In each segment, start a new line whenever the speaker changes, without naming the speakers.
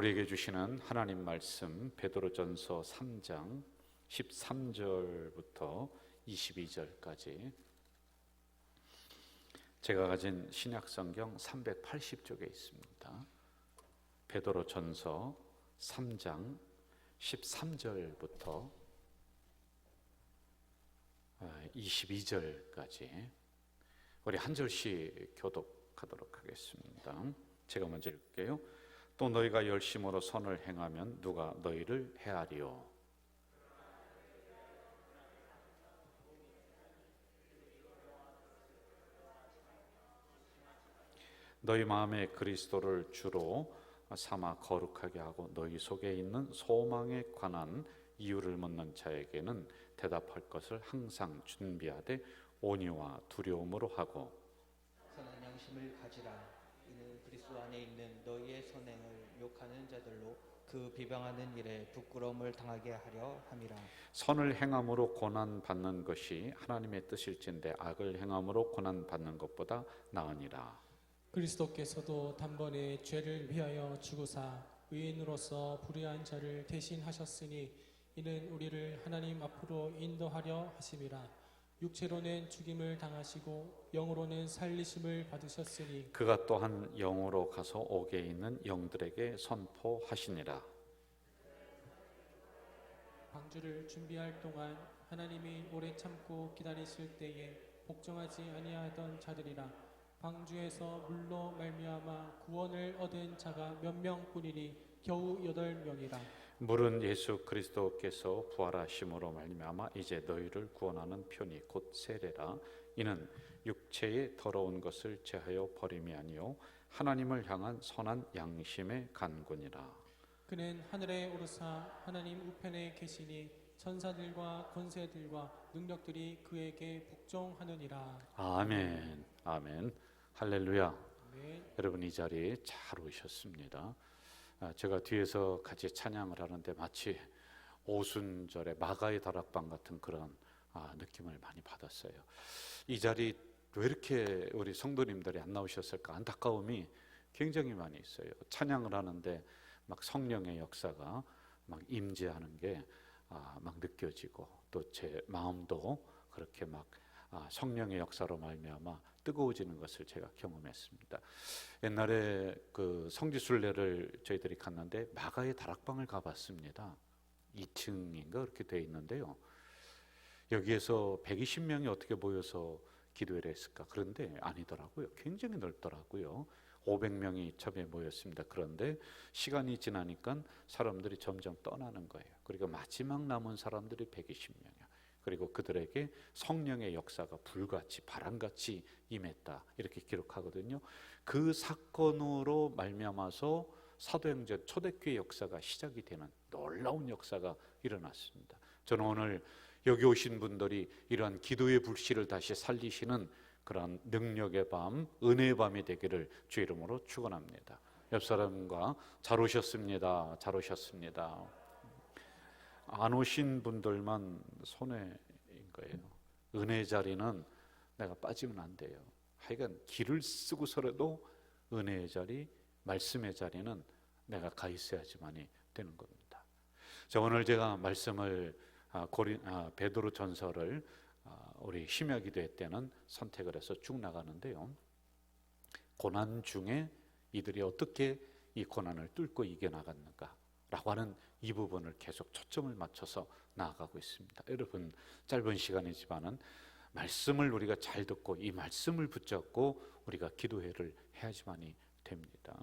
우리에게 주시는 하나님 말씀 베드로전서 3장 13절부터 22절까지 제가 가진 신약성경 380쪽에 있습니다. 베드로전서 3장 13절부터 22절까지 우리 한 절씩 교독하도록 하겠습니다. 제가 먼저 읽을게요. 또 너희가 열심으로 선을 행하면 누가 너희를 해하리요. 너희 마음에 그리스도를 주로 삼아 거룩하게 하고 너희 속에 있는 소망에 관한 이유를 묻는 자에게는 대답할 것을 항상 준비하되 온유와 두려움으로 하고
선한 양심을 가지라. 이는 그리스도 안에 있는 너희의 선행을 욕하는 자들로 그 비방하는 일에 부끄러움을 당하게 하려 함이라.
선을 행함으로 고난 받는 것이 하나님의 뜻일진데 악을 행함으로 고난 받는 것보다 나으니라.
그리스도께서도 단번에 죄를 위하여 죽으사 의인으로서 불의한 자를 대신하셨으니 이는 우리를 하나님 앞으로 인도하려 하심이라. 육체로는 죽임을 당하시고 영으로는 살리심을 받으셨으니
그가 또한 영으로 가서 옥에 있는 영들에게 선포하시니라.
방주를 준비할 동안 하나님이 오래 참고 기다리실 때에 복종하지 아니하던 자들이라. 방주에서 물로 말미암아 구원을 얻은 자가 몇 명뿐이니 겨우 8명이라.
물은 예수 그리스도께서 부활하심으로 말미암아 이제 너희를 구원하는 편이 곧 세례라. 이는 육체의 더러운 것을 제하여 버림이 아니요 하나님을 향한 선한 양심의 간구니라.
그는 하늘에 오르사 하나님 우편에 계시니 천사들과 권세들과 능력들이 그에게 복종하느니라.
아멘. 아멘. 할렐루야.
아멘.
여러분 이 자리에 잘 오셨습니다. 제가 뒤에서 같이 찬양을 하는데 마치 오순절의 마가의 다락방 같은 그런 느낌을 많이 받았어요. 이 자리 왜 이렇게 우리 성도님들이 안 나오셨을까 안타까움이 굉장히 많이 있어요. 찬양을 하는데 막 성령의 역사가 막 임재하는 게 막 느껴지고 또 제 마음도 그렇게 막 성령의 역사로 말미암아 뜨거워지는 것을 제가 경험했습니다. 옛날에 그 성지순례를 저희들이 갔는데 마가의 다락방을 가봤습니다. 2층인가 그렇게 돼 있는데요. 여기에서 120명이 어떻게 모여서 기도를 했을까? 그런데 아니더라고요. 굉장히 넓더라고요. 500명이 처음에 모였습니다. 그런데 시간이 지나니까 사람들이 점점 떠나는 거예요. 그리고 마지막 남은 사람들이 120명이야. 그리고 그들에게 성령의 역사가 불같이 바람같이 임했다 이렇게 기록하거든요. 그 사건으로 말미암아서 사도행전 초대교회 역사가 시작이 되는 놀라운 역사가 일어났습니다. 저는 오늘 여기 오신 분들이 이러한 기도의 불씨를 다시 살리시는 그런 능력의 밤, 은혜의 밤이 되기를 주 이름으로 축원합니다. 옆 사람과 잘 오셨습니다. 잘 오셨습니다. 안 오신 분들만 손해인 거예요. 은혜 자리는 내가 빠지면 안 돼요. 하여간 길을 쓰고서라도 은혜의 자리, 말씀의 자리는 내가 가 있어야지만이 되는 겁니다. 자, 오늘 제가 말씀을 베드로 전서를 우리 심야 기도회 때는 선택을 해서 쭉 나가는데요. 고난 중에 이들이 어떻게 이 고난을 뚫고 이겨나갔는가 라고 하는 이 부분을 계속 초점을 맞춰서 나아가고 있습니다. 여러분 짧은 시간이지만은 말씀을 우리가 잘 듣고 이 말씀을 붙잡고 우리가 기도회를 해야지만이 됩니다.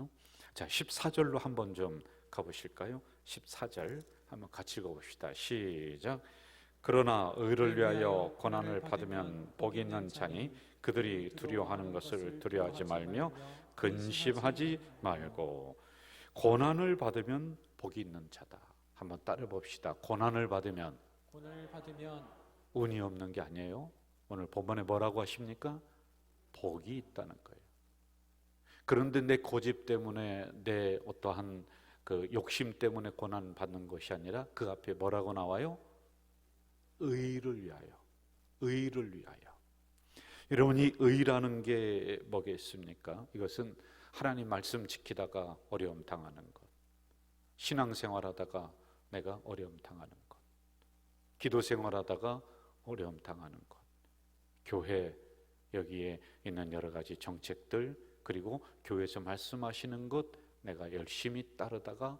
자, 14절로 한번 좀 가보실까요? 14절 한번 같이 읽어봅시다. 시작. 그러나 의를 위하여 고난을 받으면 복이 있는 자니 그들이 두려워하는 것을 두려워하지 말며 근심하지 말고. 고난을 받으면 복이 있는 자다. 한번 따라 봅시다. 고난을 받으면 운이 없는 게 아니에요. 오늘 본문에 뭐라고 하십니까? 복이 있다는 거예요. 그런데 내 고집 때문에 내 어떠한 그 욕심 때문에 고난 받는 것이 아니라 그 앞에 뭐라고 나와요? 의를 위하여. 의를 위하여. 여러분 이 의라는 게 뭐겠습니까? 이것은 하나님 말씀 지키다가 어려움 당하는 것, 신앙생활하다가 내가 어려움 당하는 것, 기도 생활하다가 어려움 당하는 것, 교회 여기에 있는 여러 가지 정책들, 그리고 교회에서 말씀하시는 것 내가 열심히 따르다가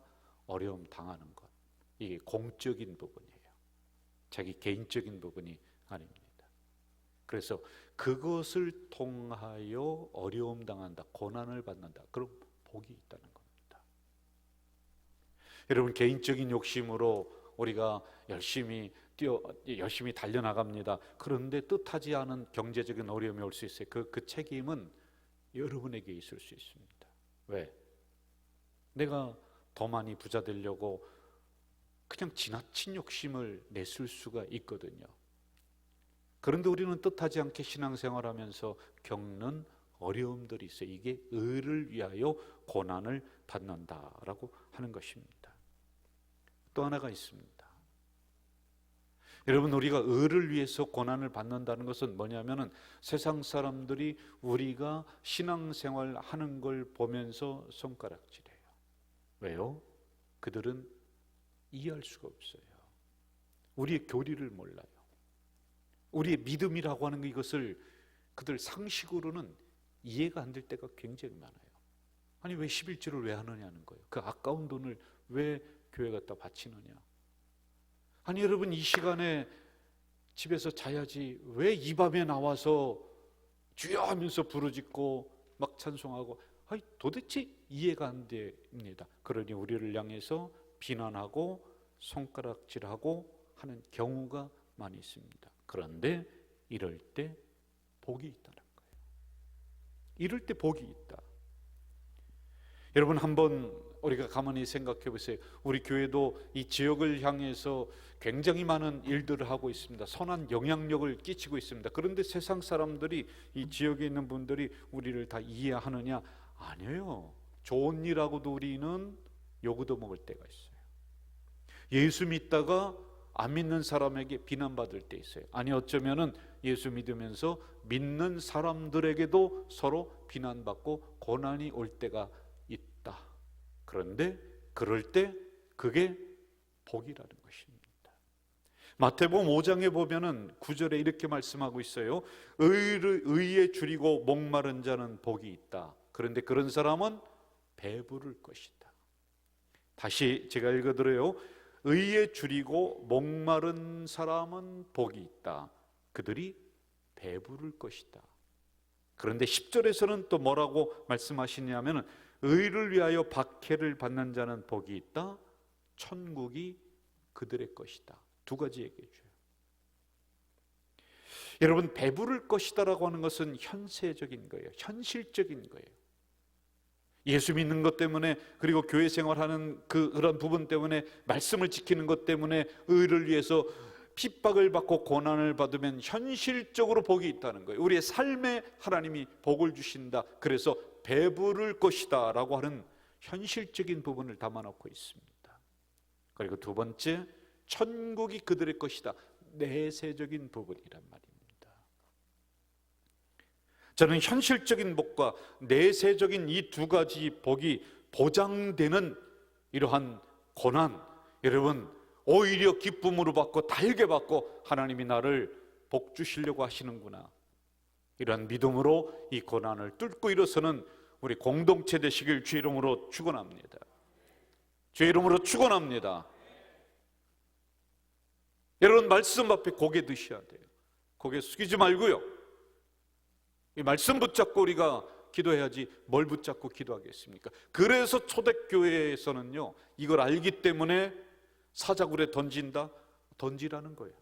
어려움 당하는 것, 이게 공적인 부분이에요. 자기 개인적인 부분이 아닙니다. 그래서 그것을 통하여 어려움 당한다, 고난을 받는다, 그럼 복이 있다는 겁니다. 여러분, 개인적인 욕심으로 우리가 열심히 달려나갑니다. 그런데 뜻하지 않은 경제적인 어려움이 올 수 있어요. 그 책임은 여러분에게 있을 수 있습니다. 왜? 내가 더 많이 부자 되려고 그냥 지나친 욕심을 내줄 수가 있거든요. 그런데 우리는 뜻하지 않게 신앙생활하면서 겪는 어려움들이 있어요. 이게 의를 위하여 고난을 받는다라고 하는 것입니다. 또 하나가 있습니다. 여러분, 우리가 의를 위해서 고난을 받는다는 것은 뭐냐면은 세상 사람들이 우리가 신앙생활 하는 걸 보면서 손가락질해요. 왜요? 그들은 이해할 수가 없어요. 우리의 교리를 몰라요. 우리의 믿음이라고 하는 이것을 그들 상식으로는 이해가 안 될 때가 굉장히 많아요. 아니, 왜 11조를 왜 하느냐는 거예요. 그 아까운 돈을 왜 교회 갖다 바치느냐. 아니, 여러분, 이 시간에 집에서 자야지 왜 이 밤에 나와서 주여 하면서 부르짖고 막 찬송하고, 아니, 도대체 이해가 안 됩니다. 그러니 우리를 향해서 비난하고 손가락질하고 하는 경우가 많이 있습니다. 그런데 이럴 때 복이 있다는 거예요. 이럴 때 복이 있다. 여러분, 한번 우리가 가만히 생각해 보세요. 우리 교회도 이 지역을 향해서 굉장히 많은 일들을 하고 있습니다. 선한 영향력을 끼치고 있습니다. 그런데 세상 사람들이, 이 지역에 있는 분들이 우리를 다 이해하느냐? 아니에요. 좋은 일하고도 우리는 요구도 먹을 때가 있어요. 예수 믿다가 안 믿는 사람에게 비난받을 때 있어요. 아니, 어쩌면은 예수 믿으면서 믿는 사람들에게도 서로 비난받고 고난이 올 때가 있다. 그런데 그럴 때 그게 복이라는 것입니다. 마태복음 5장에 보면은 9절에 이렇게 말씀하고 있어요. 의에 줄이고 목마른 자는 복이 있다. 그런데 그런 사람은 배부를 것이다. 다시 제가 읽어드려요. 의에 줄이고 목마른 사람은 복이 있다. 그들이 배부를 것이다. 그런데 10절에서는 또 뭐라고 말씀하시냐면, 의를 위하여 박해를 받는 자는 복이 있다. 천국이 그들의 것이다. 두 가지 얘기해 줘요. 여러분, 배부를 것이다라고 하는 것은 현세적인 거예요. 현실적인 거예요. 예수 믿는 것 때문에, 그리고 교회 생활하는 그런 부분 때문에, 말씀을 지키는 것 때문에 의를 위해서 핍박을 받고 고난을 받으면 현실적으로 복이 있다는 거예요. 우리의 삶에 하나님이 복을 주신다. 그래서 배부를 것이다 라고 하는 현실적인 부분을 담아놓고 있습니다. 그리고 두 번째, 천국이 그들의 것이다. 내세적인 부분이란 말입니다. 저는 현실적인 복과 내세적인 이 두 가지 복이 보장되는 이러한 고난, 여러분, 오히려 기쁨으로 받고 달게 받고 하나님이 나를 복 주시려고 하시는구나, 이러한 믿음으로 이 고난을 뚫고 일어서는 우리 공동체 되시길 주의 이름으로 축원합니다. 주의 이름으로 축원합니다. 여러분, 말씀 앞에 고개 드셔야 돼요. 고개 숙이지 말고요. 이 말씀 붙잡고 우리가 기도해야지 뭘 붙잡고 기도하겠습니까? 그래서 초대교회에서는요, 이걸 알기 때문에 사자굴에 던진다? 던지라는 거예요.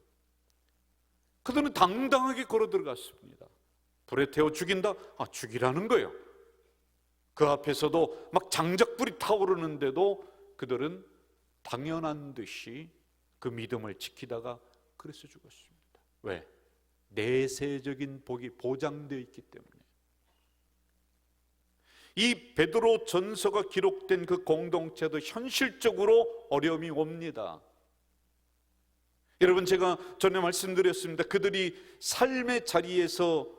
그들은 당당하게 걸어 들어갔습니다. 불에 태워 죽인다? 죽이라는 거예요. 그 앞에서도 막 장작불이 타오르는데도 그들은 당연한 듯이 그 믿음을 지키다가 그래서 죽었습니다. 왜? 내세적인 복이 보장되어 있기 때문에. 이 베드로 전서가 기록된 그 공동체도 현실적으로 어려움이 옵니다. 여러분, 제가 전에 말씀드렸습니다. 그들이 삶의 자리에서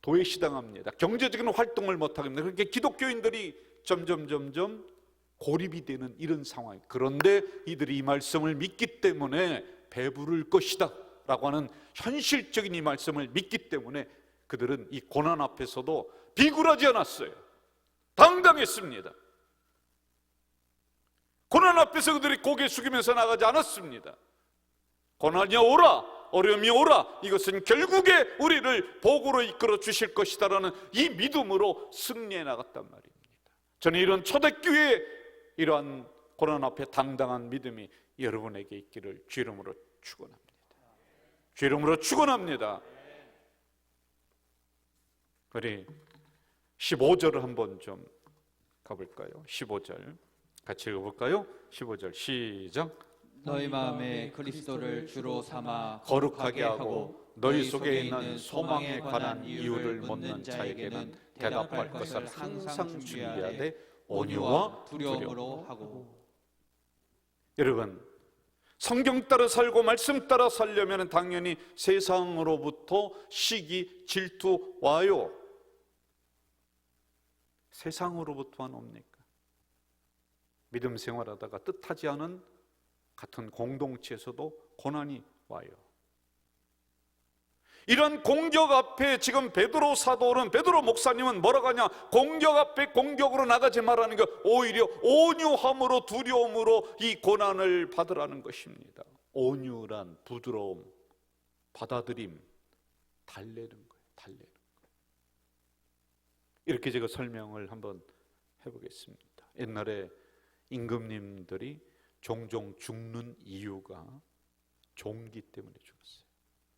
도외시당합니다. 경제적인 활동을 못합니다. 그러니까 기독교인들이 점점 고립이 되는 이런 상황. 그런데 이들이 이 말씀을 믿기 때문에 배부를 것이다 라고 하는 현실적인 이 말씀을 믿기 때문에 그들은 이 고난 앞에서도 비굴하지 않았어요. 당당했습니다. 고난 앞에서 그들이 고개 숙이면서 나가지 않았습니다. 고난이 오라, 어려움이 오라, 이것은 결국에 우리를 복으로 이끌어 주실 것이다라는 이 믿음으로 승리해 나갔단 말입니다. 저는 이런 초대교회의 이러한 고난 앞에 당당한 믿음이 여러분에게 있기를 주 이름으로 축원합니다. 주 이름으로 축원합니다. 우리 15절을 한번 좀 가볼까요? 15절 같이 읽어볼까요? 15절 시작.
너희 마음에 그리스도를 주로 삼아
거룩하게 하고 너희 속에 있는 소망에 관한 이유를 묻는 자에게는 대답할 것을 항상 준비하되 온유와 두려움으로 하고. 여러분, 성경 따라 살고 말씀 따라 살려면 당연히 세상으로부터 시기, 질투 와요. 세상으로부터만 옵니까? 믿음 생활하다가 뜻하지 않은 같은 공동체에서도 고난이 와요. 이런 공격 앞에 지금 베드로 사도는, 베드로 목사님은 뭐라고 하냐? 공격 앞에 공격으로 나가지 말라는 것, 오히려 온유함으로 두려움으로 이 고난을 받으라는 것입니다. 온유란 부드러움, 받아들임, 달래는 거예요. 달래는 거예요. 이렇게 제가 설명을 한번 해보겠습니다. 옛날에 임금님들이 종종 죽는 이유가 종기 때문에 죽었어요.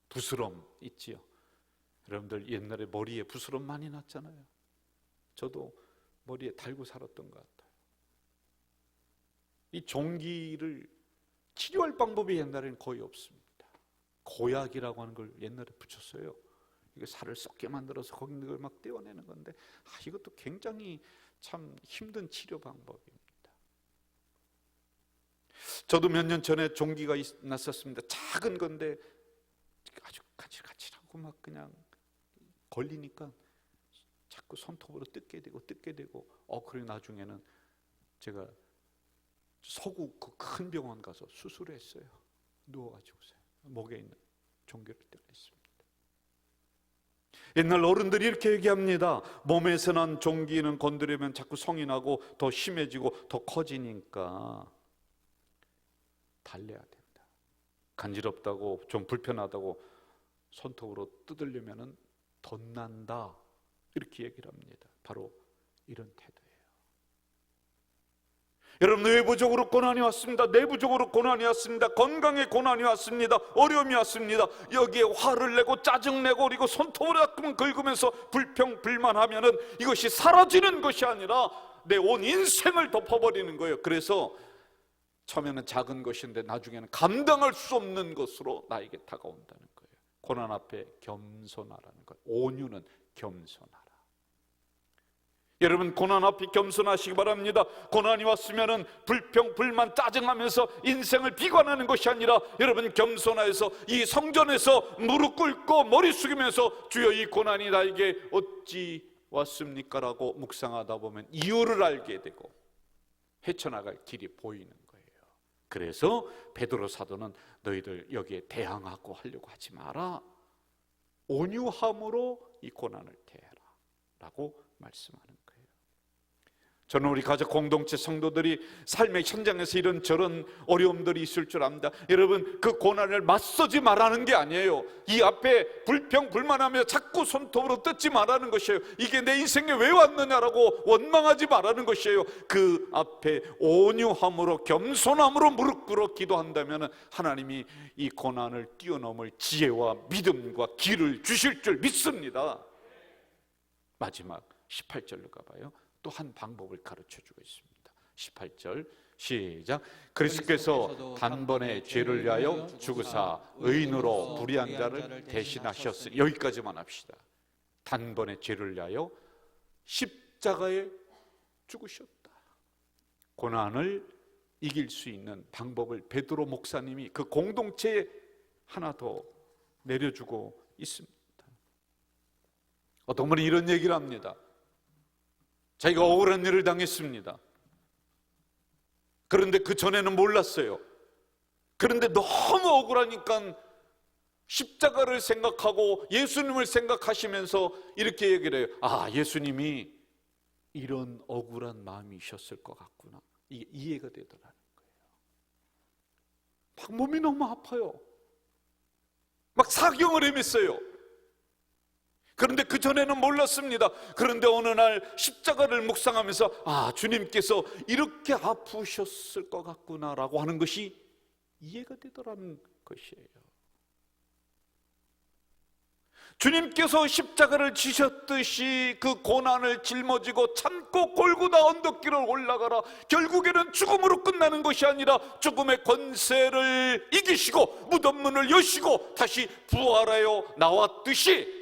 부스럼 있지요. 여러분들 옛날에 머리에 부스럼 많이 났잖아요. 저도 머리에 달고 살았던 것 같아요. 이 종기를 치료할 방법이 옛날에는 거의 없습니다. 고약이라고 하는 걸 옛날에 붙였어요. 이게 살을 썩게 만들어서 거기 있는 걸 막 떼어내는 건데, 이것도 굉장히 참 힘든 치료 방법입니다. 저도 몇 년 전에 종기가 났었습니다. 작은 건데 아주 가칠가칠하고 막 그냥 걸리니까 자꾸 손톱으로 뜯게 되고 그리고 나중에는 제가 서구 그 큰 병원 가서 수술을 했어요. 누워가지고서요. 목에 있는 종기를 떼냈습니다. 옛날 어른들이 이렇게 얘기합니다. 몸에서 난 종기는 건드리면 자꾸 성이 나고 더 심해지고 더 커지니까 달래야 된다. 간지럽다고 좀 불편하다고 손톱으로 뜯으려면 덧난다. 이렇게 얘기를 합니다. 바로 이런 태도예요. 여러분, 외부적으로 고난이 왔습니다. 내부적으로 고난이 왔습니다. 건강에 고난이 왔습니다. 어려움이 왔습니다. 여기에 화를 내고 짜증내고 그리고 손톱으로 가끔 긁으면서 불평불만하면은 이것이 사라지는 것이 아니라 내 온 인생을 덮어버리는 거예요. 그래서 처음에는 작은 것인데 나중에는 감당할 수 없는 것으로 나에게 다가온다는 거예요. 고난 앞에 겸손하라는 거예요. 온유는 겸손하라. 여러분, 고난 앞에 겸손하시기 바랍니다. 고난이 왔으면은 불평, 불만, 짜증하면서 인생을 비관하는 것이 아니라 여러분 겸손해서 이 성전에서 무릎 꿇고 머리 숙이면서 주여 이 고난이 나에게 어찌 왔습니까? 라고 묵상하다 보면 이유를 알게 되고 헤쳐나갈 길이 보이는 거예요. 그래서 베드로 사도는 너희들 여기에 대항하고 하려고 하지 마라. 온유함으로 이 고난을 대해라 라고 말씀하는 거예요. 저는 우리 가족 공동체 성도들이 삶의 현장에서 이런 저런 어려움들이 있을 줄 압니다. 여러분, 그 고난을 맞서지 말라는 게 아니에요. 이 앞에 불평 불만하며 자꾸 손톱으로 뜯지 말라는 것이에요. 이게 내 인생에 왜 왔느냐라고 원망하지 말라는 것이에요. 그 앞에 온유함으로 겸손함으로 무릎 꿇어 기도한다면 하나님이 이 고난을 뛰어넘을 지혜와 믿음과 길을 주실 줄 믿습니다. 마지막 18절로 가봐요. 또 한 방법을 가르쳐주고 있습니다. 18절 시작. 그리스도께서 단번에 죄를 위하여 죽으사 의인으로 불의한 자를 대신하셨으니, 여기까지만 합시다. 단번에 죄를 위하여 십자가에 죽으셨다. 고난을 이길 수 있는 방법을 베드로 목사님이 그 공동체에 하나 더 내려주고 있습니다. 어떤 분이 이런 얘기를 합니다. 자기가 억울한 일을 당했습니다. 그런데 그 전에는 몰랐어요. 그런데 너무 억울하니까 십자가를 생각하고 예수님을 생각하시면서 이렇게 얘기를 해요. 아, 예수님이 이런 억울한 마음이셨을 것 같구나. 이게 이해가 되더라는 거예요. 막 몸이 너무 아파요. 막 사경을 헤맸어요. 그런데 그 전에는 몰랐습니다. 그런데 어느 날 십자가를 묵상하면서 아, 주님께서 이렇게 아프셨을 것 같구나라고 하는 것이 이해가 되더라는 것이에요. 주님께서 십자가를 지셨듯이 그 고난을 짊어지고 참고 골고다 언덕길을 올라가라, 결국에는 죽음으로 끝나는 것이 아니라 죽음의 권세를 이기시고 무덤문을 여시고 다시 부활하여 나왔듯이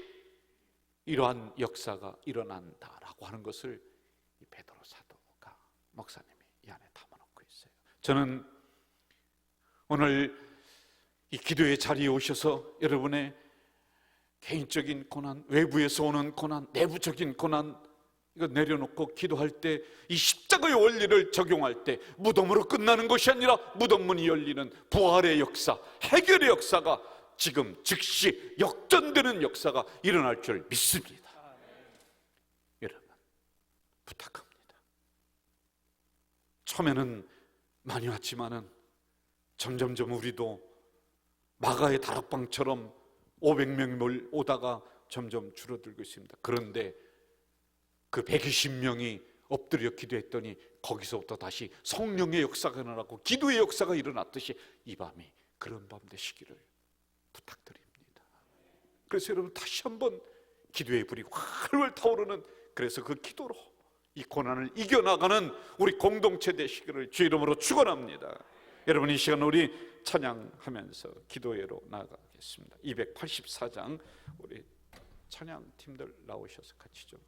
이러한 역사가 일어난다라고 하는 것을 이 베드로 사도가, 목사님이 이 안에 담아놓고 있어요. 저는 오늘 이 기도의 자리에 오셔서 여러분의 개인적인 고난, 외부에서 오는 고난, 내부적인 고난, 이거 내려놓고 기도할 때 이 십자가의 원리를 적용할 때 무덤으로 끝나는 것이 아니라 무덤문이 열리는 부활의 역사, 해결의 역사가 지금 즉시 역전되는 역사가 일어날 줄 믿습니다. 여러분, 부탁합니다. 처음에는 많이 왔지만은 점점점 우리도 마가의 다락방처럼 500명이 오다가 점점 줄어들고 있습니다. 그런데 그 120명이 엎드려 기도했더니 거기서부터 다시 성령의 역사가 일어나고 기도의 역사가 일어났듯이 이 밤이 그런 밤 되시기를 부탁드립니다. 그래서 여러분 다시 한번 기도의 불이 활활 타오르는, 그래서 그 기도로 이 고난을 이겨나가는 우리 공동체 되시기를 주 이름으로 축원합니다. 여러분, 이 시간 우리 찬양하면서 기도회로 나가겠습니다. 284장 우리 찬양팀들 나오셔서 같이 좀